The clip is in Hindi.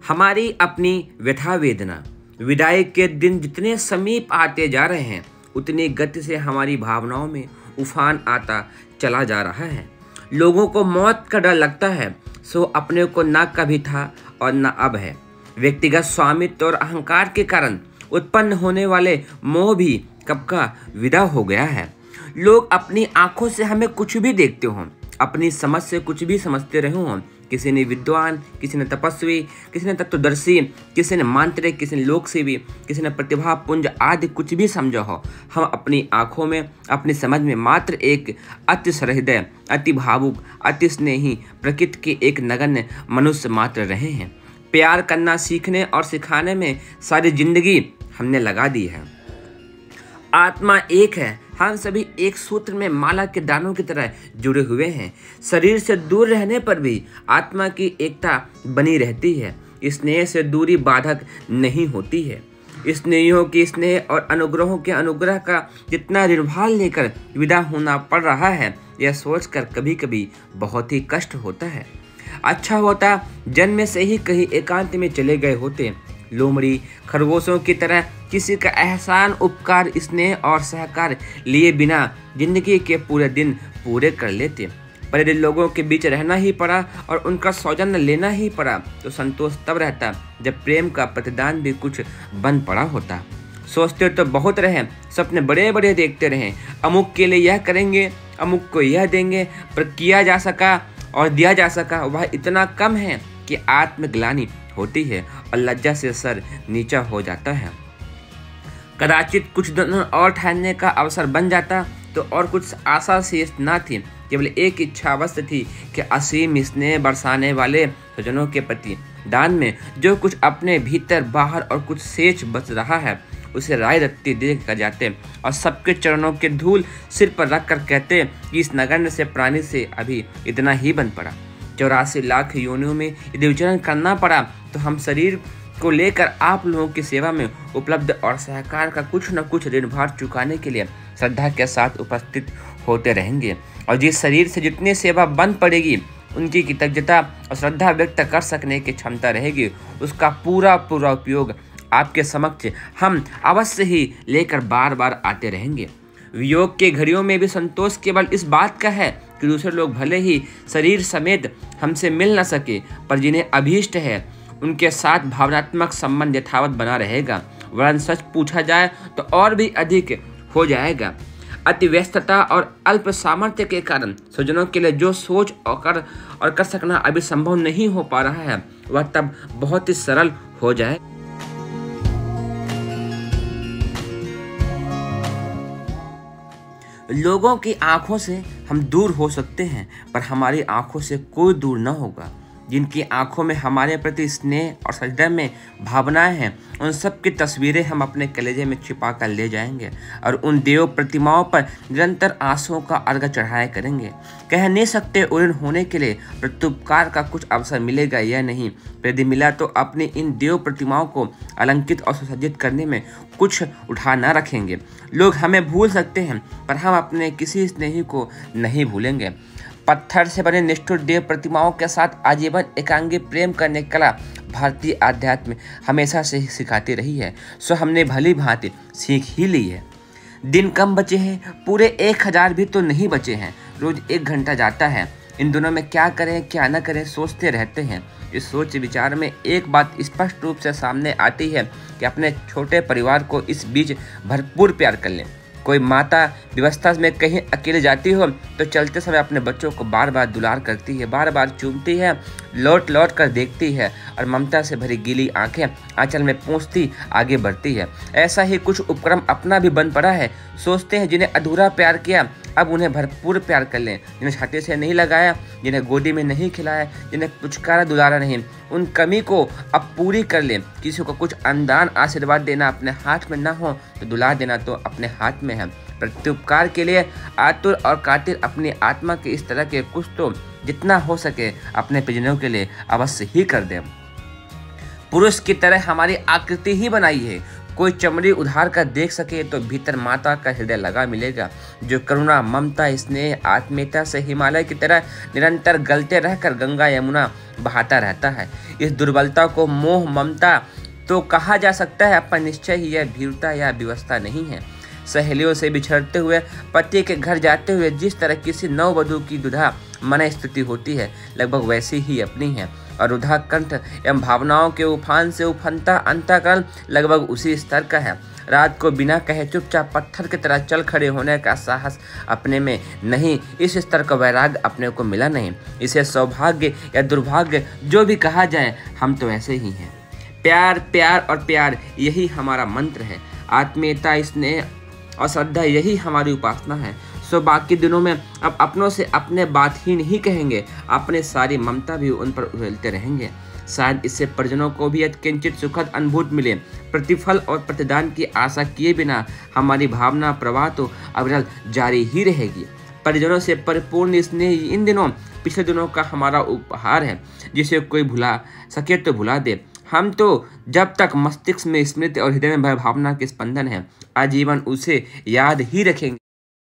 हमारी अपनी व्यथा वेदना विदाई के दिन जितने समीप आते जा रहे हैं, उतनी गति से हमारी भावनाओं में उफान आता चला जा रहा है। लोगों को मौत का डर लगता है, सो अपने को न कभी था और न अब है। व्यक्तिगत स्वामित्व और अहंकार के कारण उत्पन्न होने वाले मोह भी कब का विदा हो गया है। लोग अपनी आंखों से हमें कुछ भी देखते हों, अपनी समझ से कुछ भी समझते रहे हों। किसी ने विद्वान, किसी ने तपस्वी, किसी ने तत्वदर्शी, किसी ने मांत्रिक, किसी ने लोकसेवी, किसी ने प्रतिभा पुंज आदि कुछ भी समझा हो, हम अपनी आंखों में, अपनी समझ में मात्र एक अति सहृदय, अति भावुक, अति स्नेही प्रकृति के एक नगण्य मनुष्य मात्र रहे हैं। प्यार करना सीखने और सिखाने में सारी जिंदगी हमने लगा दी है। आत्मा एक है, हम सभी एक सूत्र में माला के दानों की तरह जुड़े हुए हैं। शरीर से दूर रहने पर भी आत्मा की एकता बनी रहती है। स्नेह से दूरी बाधक नहीं होती है। स्नेहियों की स्नेह और अनुग्रहों के अनुग्रह का जितना ऋणभार लेकर विदा होना पड़ रहा है, यह सोचकर कभी कभी बहुत ही कष्ट होता है। अच्छा होता जन्म से ही कहीं एकांत में चले गए होते। लोमड़ी खरगोशों की तरह किसी का एहसान, उपकार, स्नेह और सहकार लिए बिना जिंदगी के पूरे दिन पूरे कर लेते। पर यदि लोगों के बीच रहना ही पड़ा और उनका सौजन्य लेना ही पड़ा, तो संतोष तब रहता जब प्रेम का प्रतिदान भी कुछ बन पड़ा होता। सोचते तो बहुत रहे, सपने बड़े बड़े देखते रहे, अमुक के लिए यह करेंगे, अमुक को यह देंगे, पर किया जा सका और दिया जा सका वह इतना कम है कि आत्मग्लानि होती है और लज्जा से सर नीचा हो जाता है। कदाचित कुछ दिन और ठहरने का अवसर बन जाता तो और कुछ आशा शेष न थी, केवल एक इच्छा अवश्य थी कि असीम स्नेह बरसाने वाले स्वजनों के प्रति दान में जो कुछ अपने भीतर बाहर और कुछ शेष बच रहा है, उसे राय रत्ती देख कर जाते और सबके चरणों के धूल सिर पर रख कर कहते कि इस नगण्य से प्राणी से अभी इतना ही बन पड़ा। 84 लाख योनियों में यदि विचरण करना पड़ा तो हम शरीर को लेकर आप लोगों की सेवा में उपलब्ध और सहकार का कुछ न कुछ ऋणभार चुकाने के लिए श्रद्धा के साथ उपस्थित होते रहेंगे। और जिस शरीर से जितनी सेवा बन पड़ेगी, उनकी कृतज्ञता और श्रद्धा व्यक्त कर सकने की क्षमता रहेगी, उसका पूरा उपयोग आपके समक्ष हम अवश्य ही लेकर बार बार आते रहेंगे। वियोग के घड़ियों में भी संतोष केवल इस बात का है कि दूसरे लोग भले ही शरीर समेत हमसे मिल न सके, पर जिन्हें अभीष्ट है उनके साथ भावनात्मक संबंध यथावत बना रहेगा। वरन सच पूछा जाए तो और भी अधिक हो जाएगा। अति व्यस्तता और अल्प सामर्थ्य के कारण स्वजनों के लिए जो सोच और कर सकना अभी संभव नहीं हो पा रहा है, वह तब बहुत ही सरल हो जाए। लोगों की आंखों से हम दूर हो सकते हैं, पर हमारी आंखों से कोई दूर न होगा। जिनकी आंखों में हमारे प्रति स्नेह और सजदा में भावनाएं हैं, उन सब की तस्वीरें हम अपने कलेजे में छिपा कर ले जाएंगे और उन देव प्रतिमाओं पर निरंतर आंसुओं का अर्घ चढ़ाया करेंगे। कह नहीं सकते उड़न होने के लिए प्रत्युपकार का कुछ अवसर मिलेगा या नहीं, यदि मिला तो अपनी इन देव प्रतिमाओं को अलंकृत और सुसज्जित करने में कुछ उठा न रखेंगे। लोग हमें भूल सकते हैं, पर हम अपने किसी स्नेही को नहीं भूलेंगे। पत्थर से बने निष्ठुर देव प्रतिमाओं के साथ आजीवन एकांगी प्रेम करने की कला भारतीय आध्यात्म हमेशा से ही सिखाती रही है, सो हमने भली भांति सीख ही ली है। दिन कम बचे हैं, पूरे 1000 भी तो नहीं बचे हैं। रोज 1 घंटा जाता है। इन दिनों में क्या करें क्या न करें सोचते रहते हैं। इस सोच विचार में एक बात स्पष्ट रूप से सामने आती है कि अपने छोटे परिवार को इस बीच भरपूर प्यार कर लें। कोई माता व्यवस्था में कहीं अकेले जाती हो तो चलते समय अपने बच्चों को बार बार दुलार करती है, बार बार चूमती है, लौट लौट कर देखती है और ममता से भरी गीली आंखें आंचल में पूंछती आगे बढ़ती है। ऐसा ही कुछ उपक्रम अपना भी बन पड़ा है। सोचते हैं जिन्हें अधूरा प्यार किया अब उन्हें भरपूर प्यार कर लें, जिन्हें छाती से नहीं लगाया, जिन्हें गोदी में नहीं खिलाया, जिन्हें पुचकारा दुलारा नहीं, उन कमी को अब पूरी कर लें। किसी को कुछ अनुदान आशीर्वाद देना अपने हाथ में न हो तो दुलार देना तो अपने हाथ में है। प्रत्युपकार के लिए आतुर और कातिर अपनी आत्मा के इस तरह के कुछ तो जितना हो सके अपने परिजनों के लिए अवश्य ही कर दें। पुरुष की तरह हमारी आकृति ही बनाई है, कोई चमड़ी उधार कर देख सके तो भीतर माता का हृदय लगा मिलेगा, जो करुणा, ममता, स्नेह, आत्मीयता से हिमालय की तरह निरंतर गलते रहकर गंगा यमुना बहाता रहता है। इस दुर्बलता को मोह ममता तो कहा जा सकता है, पर निश्चय ही यह भीरुता या विवशता नहीं है। सहेलियों से बिछड़ते हुए पति के घर जाते हुए जिस तरह किसी नववधू की दुधा मन स्तुति होती है, लगभग वैसी ही अपनी है। और रुधा कंठ एवं भावनाओं के उफान से उफनता अंतःकरण लगभग उसी स्तर का है। रात को बिना कहे चुपचाप पत्थर की तरह चल खड़े होने का साहस अपने में नहीं, इस स्तर का वैराग्य अपने को मिला नहीं। इसे सौभाग्य या दुर्भाग्य जो भी कहा जाए, हम तो ऐसे ही हैं। प्यार, प्यार और प्यार, यही हमारा मंत्र है। आत्मीयता, स्नेह और श्रद्धा, यही हमारी उपासना है। सो बाकी दिनों में अब अपनों से अपने बात ही नहीं कहेंगे, अपने सारी ममता भी उन पर उड़ेलते रहेंगे। शायद इससे परिजनों को भी किंचित सुखद अनुभूति मिले। प्रतिफल और प्रतिदान की आशा किए बिना हमारी भावना प्रवाह तो अविरल जारी ही रहेगी। परिजनों से परिपूर्ण स्नेह इन दिनों पिछले दिनों का हमारा उपहार है, जिसे कोई भुला सके तो भुला दे। हम तो जब तक मस्तिष्क में स्मृति और हृदय में भावना के स्पंदन है, आजीवन उसे याद ही रखेंगे।